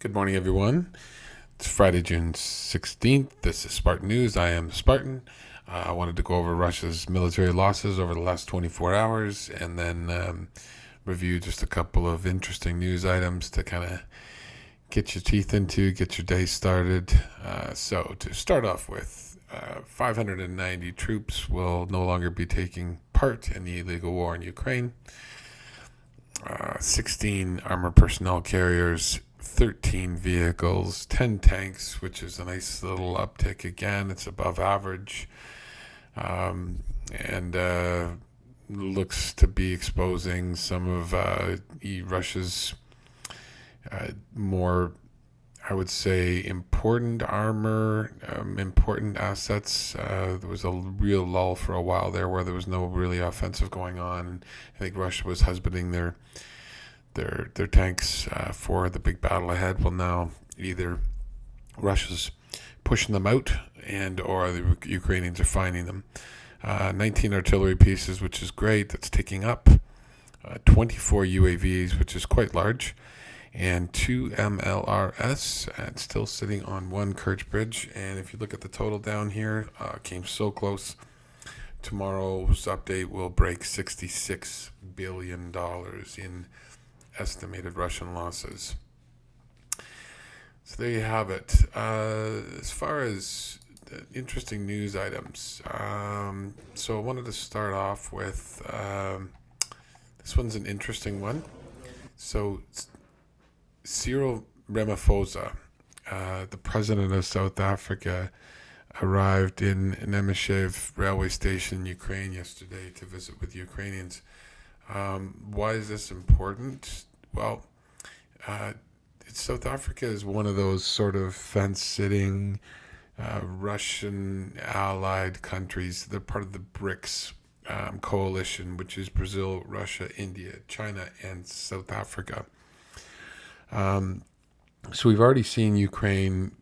Good morning, everyone. It's Friday, June 16th. This is Spartan News. I am Spartan. I wanted to go over Russia's military losses over the last 24 hours and then review just a couple of interesting news items to kind of get your teeth into, get your day started. So, to start off with, 590 troops will no longer be taking part in the illegal war in Ukraine. 16 armored personnel carriers, 13 vehicles, 10 tanks, which is a nice little uptick again. It's above average. And looks to be exposing some of Russia's more, I would say, important armor, important assets. There was a real lull for a while there where there was no really offensive going on. And I think Russia was husbanding their tanks for the big battle ahead. Well, now either Russia's pushing them out and or the Ukrainians are finding them. 19 artillery pieces, which is great. That's ticking up. 24 UAVs, which is quite large, and 2 MLRS, and still sitting on one Kerch bridge. And if you look at the total down here, came so close. Tomorrow's update will break $66 billion in estimated Russian losses. So there you have it. As far as interesting news items, so I wanted to start off with this one's an interesting one. So Cyril Ramaphosa, the president of South Africa, arrived in Nemeshev railway station, Ukraine, yesterday to visit with Ukrainians. Why is this important? Well, South Africa is one of those sort of fence-sitting Russian allied countries. They're part of the BRICS coalition, which is Brazil, Russia, India, China, and South Africa. So we've already seen Ukraine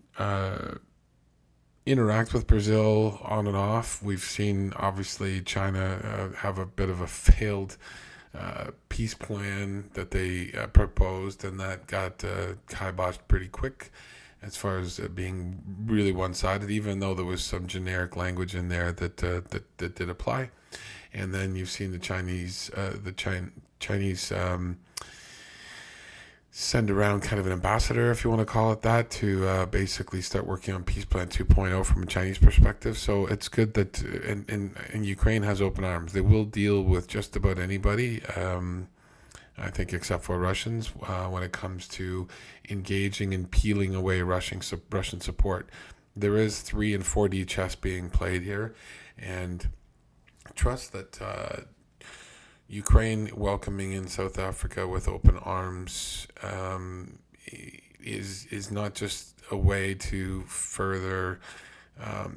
interact with Brazil on and off. We've seen, obviously, China have a bit of a failed peace plan that they proposed, and that got kiboshed pretty quick as far as being really one-sided, even though there was some generic language in there that did apply. And then you've seen the Chinese send around kind of an ambassador, if you want to call it that, to basically start working on Peace Plan 2.0 from a Chinese perspective. So it's good that and Ukraine has open arms. They will deal with just about anybody, I think, except for Russians, when it comes to engaging and peeling away Russian support. There is 3 and 4D chess being played here, and trust that Ukraine welcoming in South Africa with open arms is not just a way to further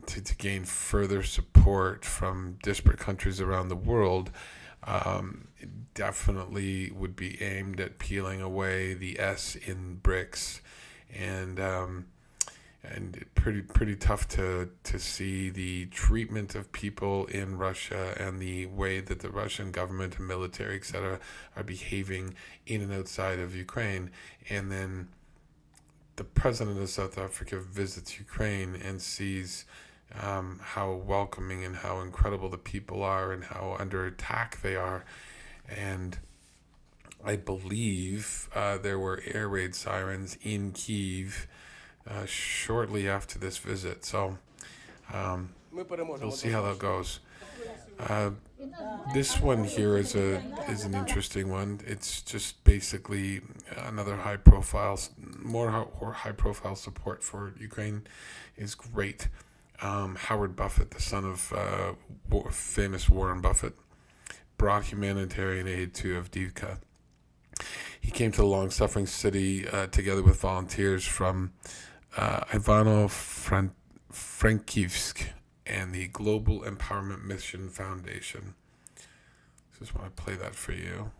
to gain further support from disparate countries around the world. It definitely would be aimed at peeling away the S in BRICS, and pretty tough to see the treatment of people in Russia and the way that the Russian government and military, etc., are behaving in and outside of Ukraine. And then the president of South Africa visits Ukraine and sees how welcoming and how incredible the people are and how under attack they are. And I believe there were air raid sirens in Kyiv shortly after this visit. So we'll see how that goes. This one here is an interesting one. It's just basically another more high profile support for Ukraine is great. Howard Buffett, the son of famous Warren Buffett, brought humanitarian aid to Avdiivka. He came to the long-suffering city together with volunteers from Ivano-Frankivsk and the Global Empowerment Mission Foundation. Just want to play that for you.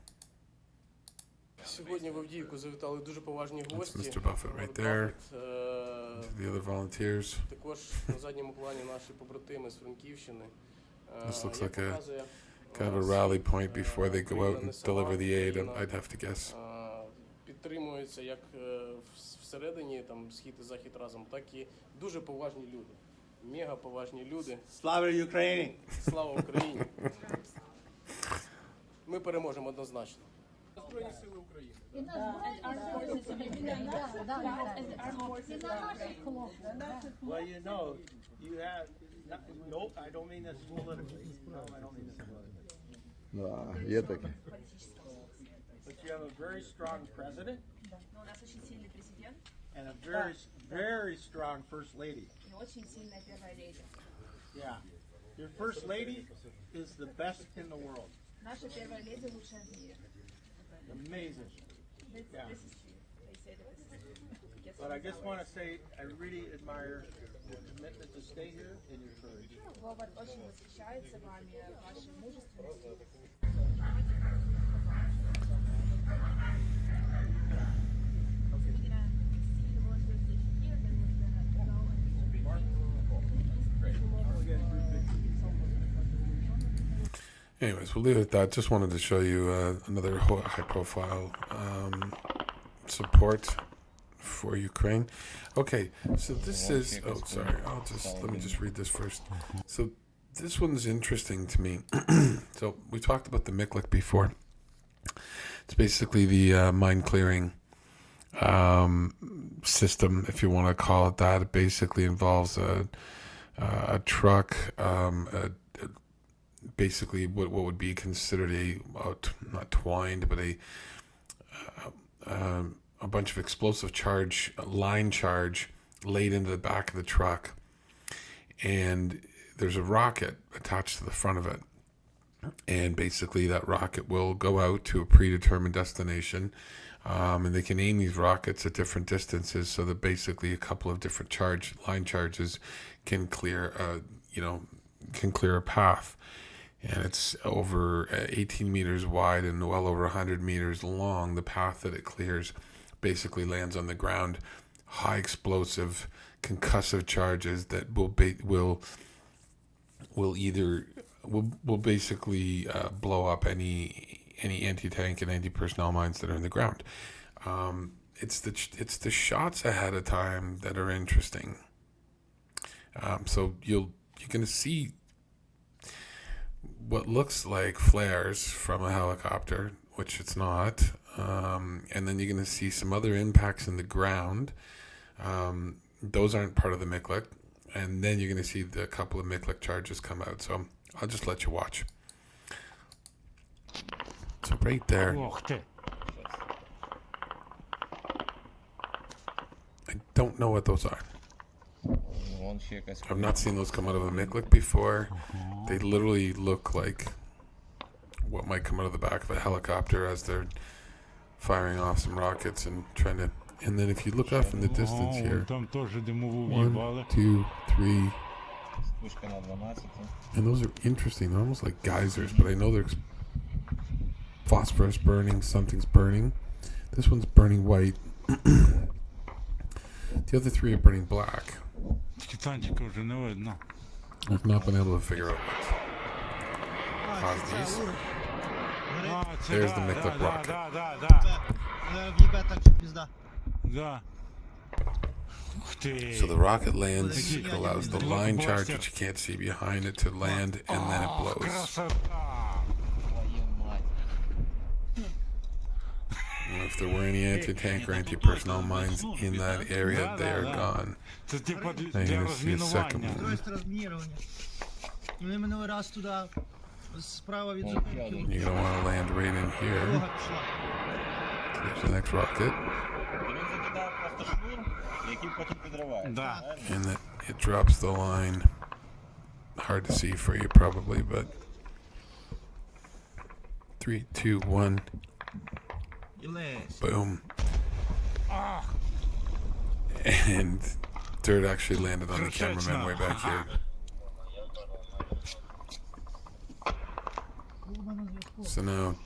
That's Mr. Buffett right there. The other volunteers. This looks like a kind of a rally point before they go out and deliver the aid, I'd have to guess. підтримуються як всередині, там, схід і захід разом, так і дуже поважні люди. Мега поважні люди. Слава Україні! Слава Україні! Ми переможемо однозначно. Збройні сили України. Well, you know, you have, nope, I don't mean this politically. No, I don't mean this politically. Да, є таке. But you have a very strong president Но у нас очень сильный президент and a very, very strong first lady. и очень сильная первая леди. Yeah. Your first lady is the best in the world. Наша первая леди лучшая в мире. Amazing. Yeah. This is true. They say that this is true. Yes, But I just want to say, I really admire your commitment to stay here and your courage. Вовар очень восхищается вами, вашей мужественностью. Anyways, we'll leave it at that. Just wanted to show you another high-profile support for Ukraine. Okay, so this is. Oh, sorry. Let me just read this first. So this one's interesting to me. So we talked about the Miklik before. It's basically the mine clearing system, if you want to call it that. It basically involves a truck, basically what would be considered not twined, but a bunch of explosive charge, line charge, laid into the back of the truck, and there's a rocket attached to the front of it, and basically that rocket will go out to a predetermined destination, and they can aim these rockets at different distances, so that basically a couple of different line charges can clear a path. And it's over 18 meters wide and well over 100 meters long. The path that it clears basically lands on the ground. High explosive, concussive charges that will basically blow up any anti-tank and anti-personnel mines that are in the ground. It's the shots ahead of time that are interesting. So you're going to see what looks like flares from a helicopter, which it's not, and then you're going to see some other impacts in the ground. Those aren't part of the Miklik, and then you're going to see the couple of Miklik charges come out. So I'll just let you watch. So right there, I don't know what those are. I've not seen those come out of a Miklik before. They literally look like what might come out of the back of a helicopter as they're firing off some rockets and trying to. And then if you look off in the distance here, 1, 2, 3, and those are interesting. They're almost like geysers, but I know there's phosphorus burning. Something's burning. This one's burning white. The other three are burning black. I've not been able to figure out what caused these. There's the Miklik rocket. So the rocket lands, it allows the line charge, which you can't see behind it, to land, and then it blows. And if there were any anti-tank or anti-personnel mines in that area, they are gone. Now you're going to see a second one. You're going to want to land right in here. There's the next rocket. And it drops the line. Hard to see for you probably, but 3, 2, 1. Boom. And dirt actually landed on the cameraman way back here. So now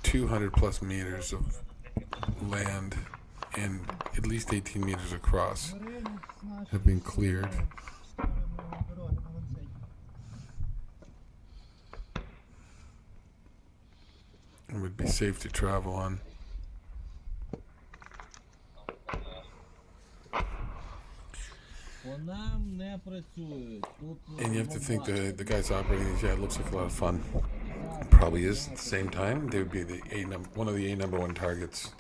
200 plus meters of land and at least 18 meters across have been cleared. And would be safe to travel on. По нам не працюють. Тут And you have to think бомбардують. the guys operating these, yeah, it looks like a lot of fun. Probably is. At the same time, they would be one of the number one targets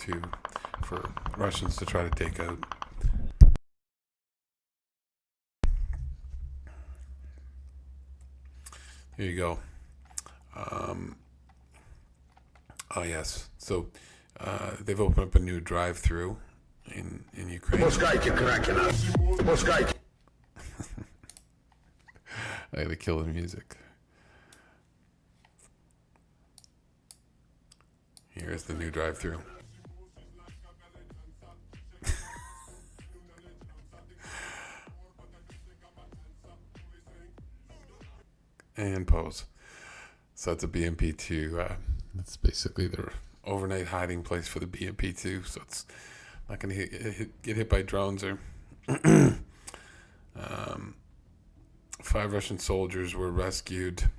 for Russians to try to take out. Here you go. Oh yes. So they've opened up a new drive-through in Ukraine. I had to kill the music. Here's the new drive-through. And pose. So that's a BMP-2. That's basically their overnight hiding place for the BMP-2. So it's not going to get hit by drones or. 5 Russian soldiers were rescued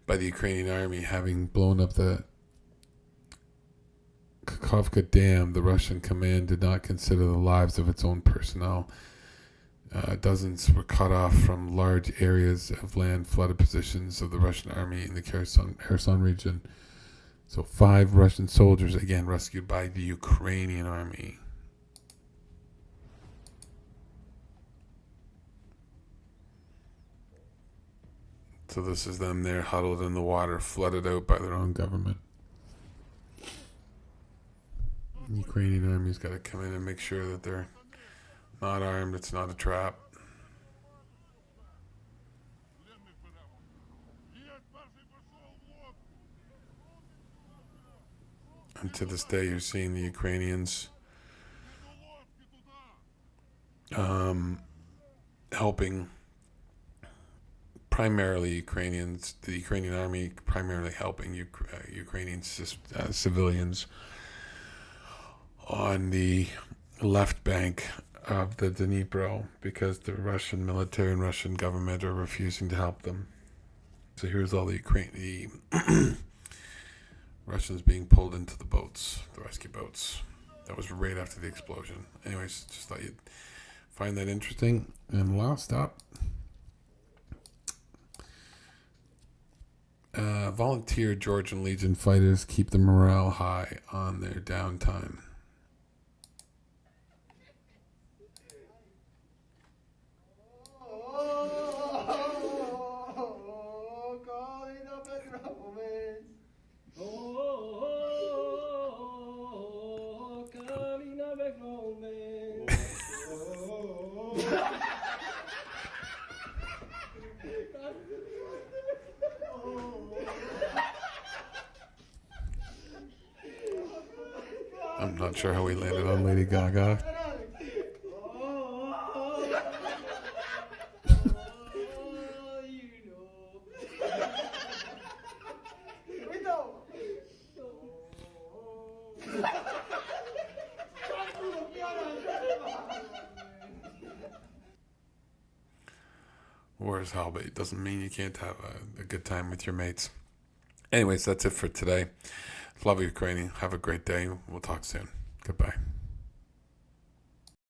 by the Ukrainian army, having blown up the Kakhovka Dam. The Russian command did not consider the lives of its own personnel. Dozens were cut off from large areas of land flooded positions of the Russian army in the Kherson region. So 5 Russian soldiers, again, rescued by the Ukrainian army. So this is them there huddled in the water, flooded out by their own government. The Ukrainian army's got to come in and make sure that they're not armed, it's not a trap. And to this day, you're seeing the Ukrainians helping primarily Ukrainians, the Ukrainian army primarily helping Ukrainian civilians on the left bank of the Dnipro because the Russian military and Russian government are refusing to help them. So here's all the Russians being pulled into the boats, the rescue boats. That was right after the explosion. Anyways, just thought you'd find that interesting. And last up, volunteer Georgian Legion fighters keep the morale high on their downtime. I'm not sure how we landed on Lady Gaga. War is hell, but it doesn't mean you can't have a good time with your mates. Anyways, that's it for today. Love Ukraine. Have a great day. We'll talk soon. Goodbye.